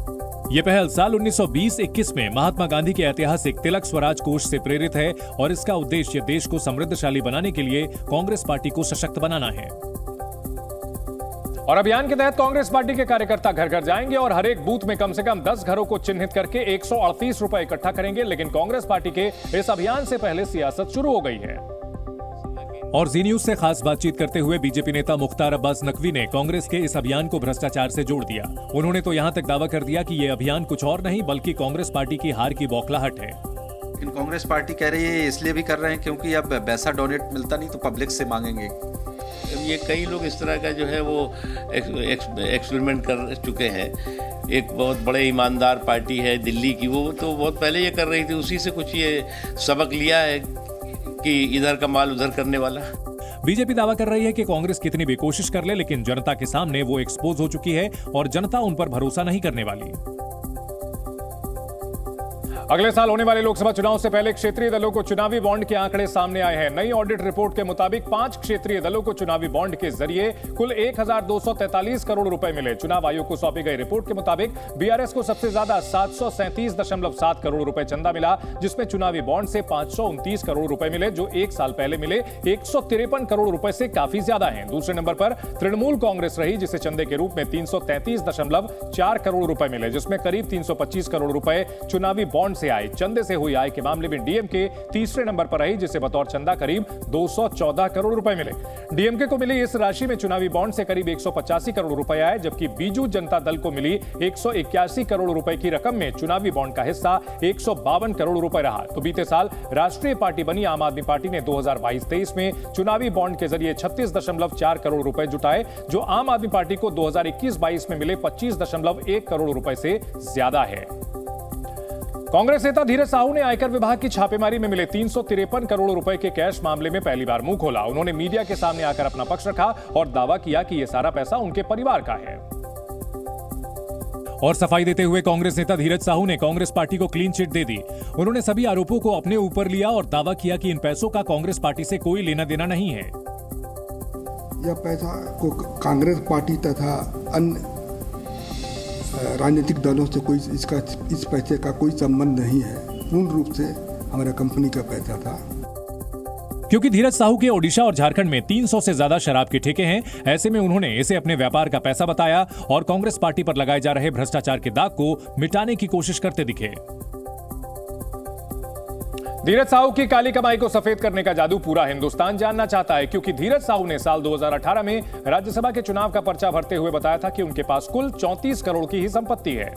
ये पहल साल 1920-21 में महात्मा गांधी के ऐतिहासिक तिलक स्वराज कोष से प्रेरित है और इसका उद्देश्य देश को समृद्धशाली बनाने के लिए कांग्रेस पार्टी को सशक्त बनाना है। और अभियान के तहत कांग्रेस पार्टी के कार्यकर्ता घर घर जाएंगे और हर एक बूथ में कम से कम 10 घरों को चिन्हित करके 138 रुपए इकट्ठा करेंगे। लेकिन कांग्रेस पार्टी के इस अभियान से पहले सियासत शुरू हो गई है। और जी न्यूज से खास बातचीत करते हुए बीजेपी नेता मुख्तार अब्बास नकवी ने कांग्रेस के इस अभियान को भ्रष्टाचार से जोड़ दिया। उन्होंने तो यहां तक दावा कर दिया कि ये अभियान कुछ और नहीं बल्कि कांग्रेस पार्टी की हार की बौखलाहट है। लेकिन कांग्रेस पार्टी कह रही है इसलिए भी कर रहे हैं क्योंकि अब पैसा डोनेट मिलता नहीं तो पब्लिक से मांगेंगे। ये कई लोग इस तरह का जो है वो एक्सपेरिमेंट कर चुके हैं। एक बहुत बड़े ईमानदार पार्टी है दिल्ली की, वो तो बहुत पहले ये कर रही थी, उसी से कुछ ये सबक लिया है कि इधर का माल उधर करने वाला। बीजेपी दावा कर रही है कि कांग्रेस कितनी भी कोशिश कर ले, लेकिन जनता के सामने वो एक्सपोज हो चुकी है और जनता उन पर भरोसा नहीं करने वाली। अगले साल होने वाले लोकसभा चुनाव से पहले क्षेत्रीय दलों को चुनावी बॉन्ड के आंकड़े सामने आए हैं। नई ऑडिट रिपोर्ट के मुताबिक 5 क्षेत्रीय दलों को चुनावी बॉन्ड के जरिए कुल 1243 करोड़ रुपए मिले। चुनाव आयोग को सौंपी गई रिपोर्ट के मुताबिक बीआरएस को सबसे ज्यादा 737.7 करोड़ रुपए चंदा मिला, जिसमें चुनावी बॉन्ड से 529 करोड़ रुपए मिले, जो एक साल पहले मिले 153 करोड़ रुपए से काफी ज्यादा है। दूसरे नंबर पर तृणमूल कांग्रेस रही, जिसे चंदे के रूप में 333.4 करोड़ रुपए मिले, जिसमें करीब 325 करोड़ रुपए चुनावी बॉन्ड से आए। चंदे से हुई आय के मामले में डीएमके तीसरे नंबर पर रही, जिसे बतौर चंदा करीब 214 करोड़ रुपए मिले। डीएमके को मिली इस राशि में चुनावी बॉन्ड से करीब 185 करोड़ रुपए आए, जबकि बीजू जनता दल को मिली 181 करोड़ रुपए की रकम में चुनावी बॉन्ड का हिस्सा 152 करोड़ रुपए रहा। तो बीते साल राष्ट्रीय पार्टी बनी आम आदमी पार्टी ने 2022-23 में चुनावी बॉन्ड के जरिए 36.4 करोड़ रुपए जुटाए, जो आम आदमी पार्टी को 2021-22 में मिले 25.1 करोड़ रुपए से ज्यादा है। कांग्रेस नेता धीरज साहू ने आयकर विभाग की छापेमारी में मिले 353 करोड़ रुपए के कैश मामले में पहली बार मुंह खोला। उन्होंने मीडिया के सामने आकर अपना पक्ष रखा और दावा किया कि यह सारा पैसा उनके परिवार का है। और सफाई देते हुए कांग्रेस नेता धीरज साहू ने कांग्रेस पार्टी को क्लीन चिट दे दी। उन्होंने सभी आरोपों को अपने ऊपर लिया और दावा किया कि इन पैसों का कांग्रेस पार्टी से कोई लेना देना नहीं है। यह पैसा को कांग्रेस पार्टी तथा अन्य राजनीतिक दलों से कोई इस पैसे का कोई संबंध नहीं है। पूर्ण रूप से हमारा कंपनी का पैसा था। क्योंकि धीरज साहू के ओडिशा और झारखंड में 300 से ज्यादा शराब के ठेके हैं, ऐसे में उन्होंने इसे अपने व्यापार का पैसा बताया और कांग्रेस पार्टी पर लगाए जा रहे भ्रष्टाचार के दाग को मिटाने की कोशिश करते दिखे। धीरज साहू की काली कमाई को सफेद करने का जादू पूरा हिंदुस्तान जानना चाहता है, क्योंकि धीरज साहू ने साल 2018 में राज्यसभा के चुनाव का पर्चा भरते हुए बताया था कि उनके पास कुल 34 करोड़ की ही संपत्ति है।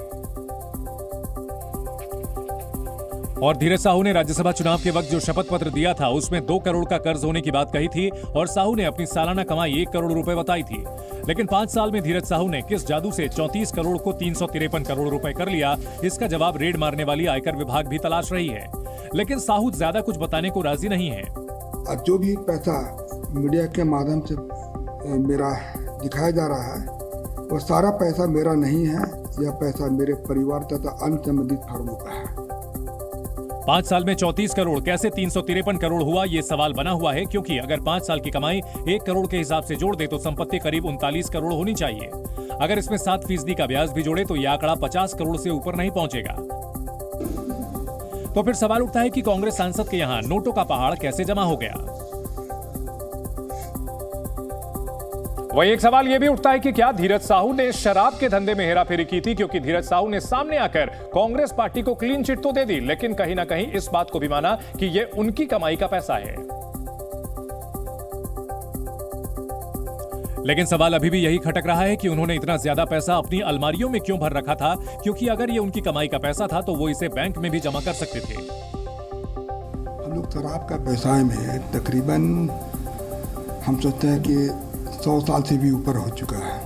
और धीरज साहू ने राज्यसभा चुनाव के वक्त जो शपथ पत्र दिया था उसमें 2 करोड़ का कर्ज होने की बात कही थी और साहू ने अपनी सालाना कमाई 1 करोड़ रुपए बताई थी। लेकिन 5 साल में धीरज साहू ने किस जादू से 34 करोड़ को 353 करोड़ रुपए कर लिया, इसका जवाब रेड मारने वाली आयकर विभाग भी तलाश रही है। लेकिन साहू ज्यादा कुछ बताने को राजी नहीं है। जो भी पैसा मीडिया के माध्यम से मेरा दिखाया जा रहा है वो सारा पैसा मेरा नहीं है, यह पैसा मेरे परिवार तथा अन्य संबंधित फर्मों का है। 5 साल में 34 करोड़ कैसे 353 करोड़ हुआ, ये सवाल बना हुआ है, क्योंकि अगर 5 साल की कमाई 1 करोड़ के हिसाब से जोड़ दे तो संपत्ति करीब 39 करोड़ होनी चाहिए। अगर इसमें 7% का ब्याज भी जोड़े तो यह आंकड़ा 50 करोड़ से ऊपर नहीं पहुंचेगा। तो फिर सवाल उठता है कि कांग्रेस सांसद के यहां नोटों का पहाड़ कैसे जमा हो गया। वहीं एक सवाल यह भी उठता है कि क्या धीरज साहू ने शराब के धंधे में हेराफेरी की थी, क्योंकि धीरज साहू ने सामने आकर कांग्रेस पार्टी को क्लीन चिट तो दे दी, लेकिन कहीं ना कहीं इस बात को भी माना कि यह उनकी कमाई का पैसा है। लेकिन सवाल अभी भी यही खटक रहा है कि उन्होंने इतना ज्यादा पैसा अपनी अलमारियों में क्यों भर रखा था, क्योंकि अगर यह उनकी कमाई का पैसा था तो वो इसे बैंक में भी जमा कर सकते थे। हम लोग शराब का व्यवसाय में तकरीबन हम सोचते हैं कि 100 साल से भी ऊपर हो चुका है,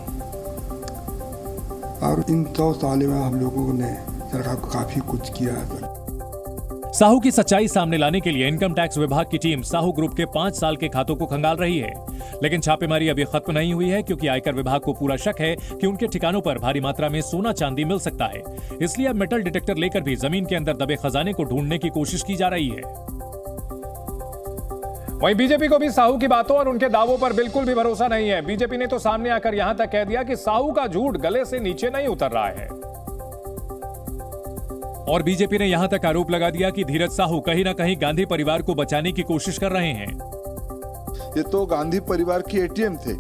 और इन 100 साल में हम लोगों ने सरकार को काफी कुछ किया है। साहू की सच्चाई सामने लाने के लिए इनकम टैक्स विभाग की टीम साहू ग्रुप के 5 साल के खातों को खंगाल रही है, लेकिन छापेमारी अभी खत्म नहीं हुई है, क्योंकि आयकर विभाग को पूरा शक है कि उनके ठिकानों पर भारी मात्रा में सोना चांदी मिल सकता है। इसलिए अब मेटल डिटेक्टर लेकर भी जमीन के अंदर दबे खजाने को ढूंढने की कोशिश की जा रही है। वहीं बीजेपी को भी साहू की बातों और उनके दावों पर बिल्कुल भी भरोसा नहीं है। बीजेपी ने तो सामने आकर यहां तक कह दिया कि साहू का झूठ गले से नीचे नहीं उतर रहा है, और बीजेपी ने यहां तक आरोप लगा दिया कि धीरज साहू कहीं ना कहीं गांधी परिवार को बचाने की कोशिश कर रहे हैं। ये तो गांधी परिवार की एटीएम थे,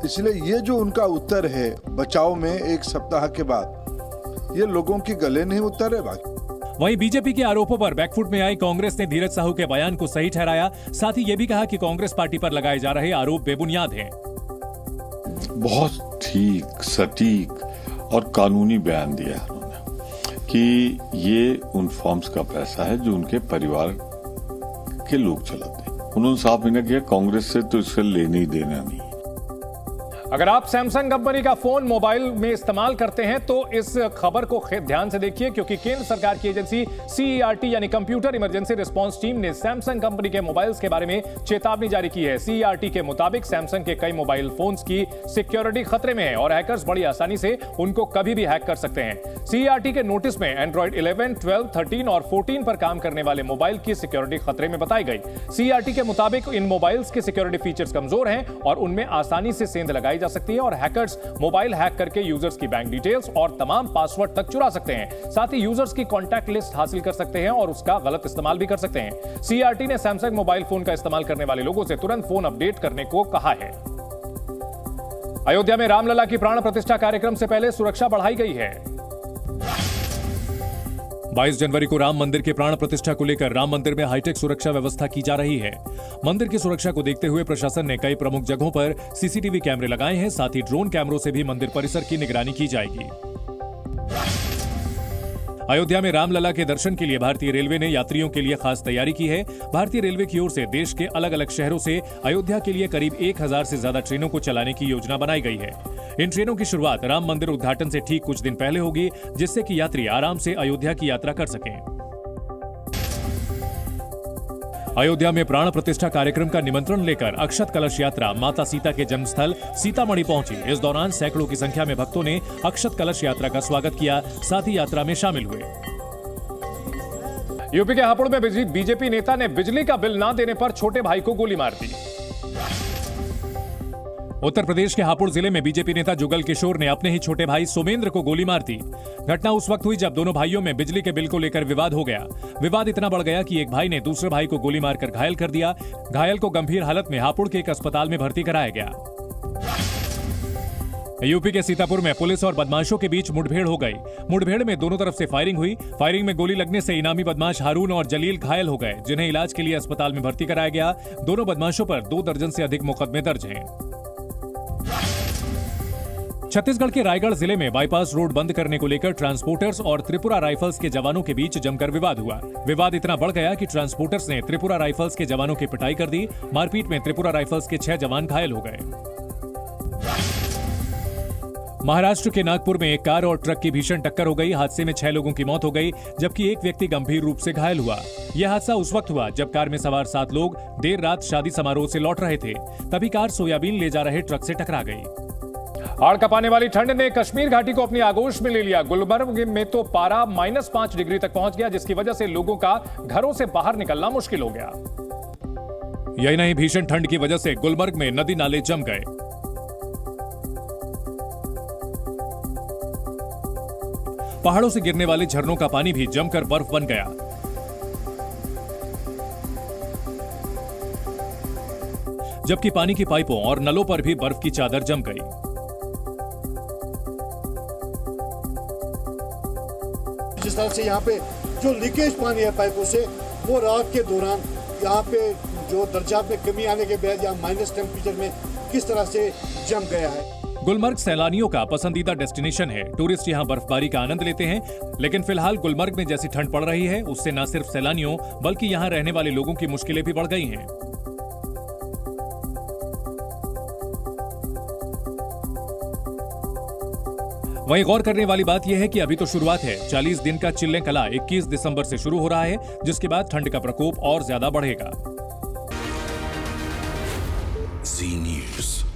इसलिए ये जो उनका उत्तर है बचाव में 1 सप्ताह के बाद, ये लोगों की गले नहीं उतर है। बाकी वहीं बीजेपी के आरोपों पर बैकफुट में आई कांग्रेस ने धीरज साहू के बयान को सही ठहराया, साथ ही यह भी कहा कि कांग्रेस पार्टी पर लगाए जा रहे आरोप बेबुनियाद हैं। बहुत ठीक, सटीक और कानूनी बयान दिया उन्होंने कि ये उन फॉर्म्स का पैसा है जो उनके परिवार के लोग चलाते हैं। उन्होंने साफ इन्हें किया कांग्रेस से तो इससे लेने ही देना नहीं। अगर आप सैमसंग कंपनी का फोन मोबाइल में इस्तेमाल करते हैं तो इस खबर को ध्यान से देखिए, क्योंकि केंद्र सरकार की एजेंसी CERT यानी कंप्यूटर इमरजेंसी रिस्पांस टीम ने सैमसंग कंपनी के मोबाइल्स के बारे में चेतावनी जारी की है। CERT के मुताबिक सैमसंग के कई मोबाइल फोन्स की सिक्योरिटी खतरे में है और हैकर्स बड़ी आसानी से उनको कभी भी हैक कर सकते हैं। CERT के नोटिस में एंड्रॉइड 11, 12, 13 और 14 पर काम करने वाले मोबाइल की सिक्योरिटी खतरे में बताई गई। CERT के मुताबिक इन मोबाइल्स के सिक्योरिटी फीचर्स कमजोर हैं और उनमें आसानी से सेंध लगाई जा सकती है और हैकर्स मोबाइल हैक करके यूजर्स की बैंक डिटेल्स और तमाम पासवर्ड तक चुरा सकते हैं। साथ ही यूजर्स की कॉन्टैक्ट लिस्ट हासिल कर सकते हैं और उसका गलत इस्तेमाल भी कर सकते हैं। CERT ने सैमसंग मोबाइल फोन का इस्तेमाल करने वाले लोगों से तुरंत फोन अपडेट करने को कहा है। अयोध्या में रामलला की प्राण प्रतिष्ठा कार्यक्रम से पहले सुरक्षा बढ़ाई गई है। 22 जनवरी को राम मंदिर के प्राण प्रतिष्ठा को लेकर राम मंदिर में हाईटेक सुरक्षा व्यवस्था की जा रही है। मंदिर की सुरक्षा को देखते हुए प्रशासन ने कई प्रमुख जगहों पर CCTV कैमरे लगाए हैं, साथ ही ड्रोन कैमरों से भी मंदिर परिसर की निगरानी की जाएगी। अयोध्या में रामलला के दर्शन के लिए भारतीय रेलवे ने यात्रियों के लिए खास तैयारी की है। भारतीय रेलवे की ओर से देश के अलग अलग शहरों से अयोध्या के लिए करीब 1000 से ज्यादा ट्रेनों को चलाने की योजना बनाई गई है। इन ट्रेनों की शुरुआत राम मंदिर उद्घाटन से ठीक कुछ दिन पहले होगी, जिससे कि यात्री आराम से अयोध्या की यात्रा कर सकें। अयोध्या में प्राण प्रतिष्ठा कार्यक्रम का निमंत्रण लेकर अक्षत कलश यात्रा माता सीता के जन्मस्थल सीतामढ़ी पहुंची। इस दौरान सैकड़ों की संख्या में भक्तों ने अक्षत कलश यात्रा का स्वागत किया, साथ ही यात्रा में शामिल हुए। यूपी के हापुड़ में बीजेपी नेता ने बिजली का बिल न देने पर छोटे भाई को गोली मार दी। उत्तर प्रदेश के हापुड़ जिले में बीजेपी नेता जुगल किशोर ने अपने ही छोटे भाई सोमेंद्र को गोली मार दी। घटना उस वक्त हुई जब दोनों भाइयों में बिजली के बिल को लेकर विवाद हो गया। विवाद इतना बढ़ गया कि एक भाई ने दूसरे भाई को गोली मारकर घायल कर दिया। घायल को गंभीर हालत में हापुड़ के एक अस्पताल में भर्ती कराया गया। यूपी के सीतापुर में पुलिस और बदमाशों के बीच मुठभेड़ हो गई। मुठभेड़ में दोनों तरफ से फायरिंग हुई। फायरिंग में गोली लगने से इनामी बदमाश हारून और जलील घायल हो गए, जिन्हें इलाज के लिए अस्पताल में भर्ती कराया गया। दोनों बदमाशों पर 2 दर्जन से अधिक मुकदमे दर्ज हैं। छत्तीसगढ़ के रायगढ़ जिले में बाईपास रोड बंद करने को लेकर ट्रांसपोर्टर्स और त्रिपुरा राइफल्स के जवानों के बीच जमकर विवाद हुआ। विवाद इतना बढ़ गया कि ट्रांसपोर्टर्स ने त्रिपुरा राइफल्स के जवानों की पिटाई कर दी। मारपीट में त्रिपुरा राइफल्स के 6 जवान घायल हो गए। महाराष्ट्र के नागपुर में एक कार और ट्रक की भीषण टक्कर हो गई। हादसे में 6 लोगों की मौत हो गई, जबकि एक व्यक्ति गंभीर रूप से घायल हुआ। यह हादसा उस वक्त हुआ जब कार में सवार 7 लोग देर रात शादी समारोह से लौट रहे थे। तभी कार सोयाबीन ले जा रहे ट्रक से टकरा गई। आड़ कपाने वाली ठंड ने कश्मीर घाटी को अपनी आगोश में ले लिया। गुलमर्ग में तो पारा -5 डिग्री तक पहुंच गया, जिसकी वजह से लोगों का घरों से बाहर निकलना मुश्किल हो गया। यही नहीं, भीषण ठंड की वजह से गुलमर्ग में नदी नाले जम गए। पहाड़ों से गिरने वाले झरनों का पानी भी जमकर बर्फ बन गया। जबकि पानी की पाइपों और नलों पर भी बर्फ की चादर जम गई। जिस तरह से यहाँ पे जो लीकेज पानी है पाइपों से, वो रात के दौरान यहाँ पे जो दर्जा में कमी आने के बाद या माइनस टेम्परेचर में किस तरह से जम गया है। गुलमर्ग सैलानियों का पसंदीदा डेस्टिनेशन है। टूरिस्ट यहाँ बर्फबारी का आनंद लेते हैं, लेकिन फिलहाल गुलमर्ग में जैसी ठंड पड़ रही है, उससे न सिर्फ सैलानियों बल्कि यहाँ रहने वाले लोगों की मुश्किलें भी बढ़ गई हैं। वहीं गौर करने वाली बात यह है कि अभी तो शुरुआत है। 40 दिन का चिल्ले कला 21 दिसंबर से शुरू हो रहा है, जिसके बाद ठंड का प्रकोप और ज्यादा बढ़ेगा। जी न्यूज़।